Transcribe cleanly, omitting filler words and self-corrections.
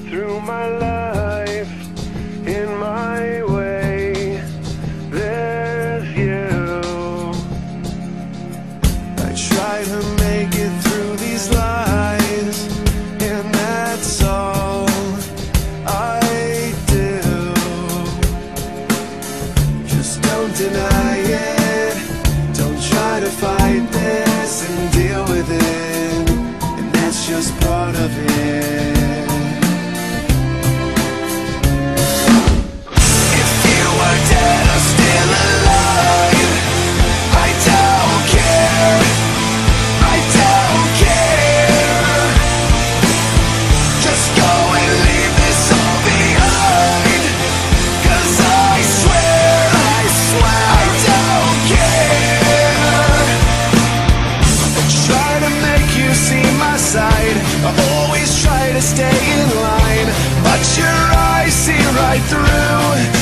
through my life, in my way, there's you. I try to make it through these lies, and that's all I do. Just don't deny it, don't try to fight this and deal with it, and that's just part of it. I always try to stay in line, but your eyes see right through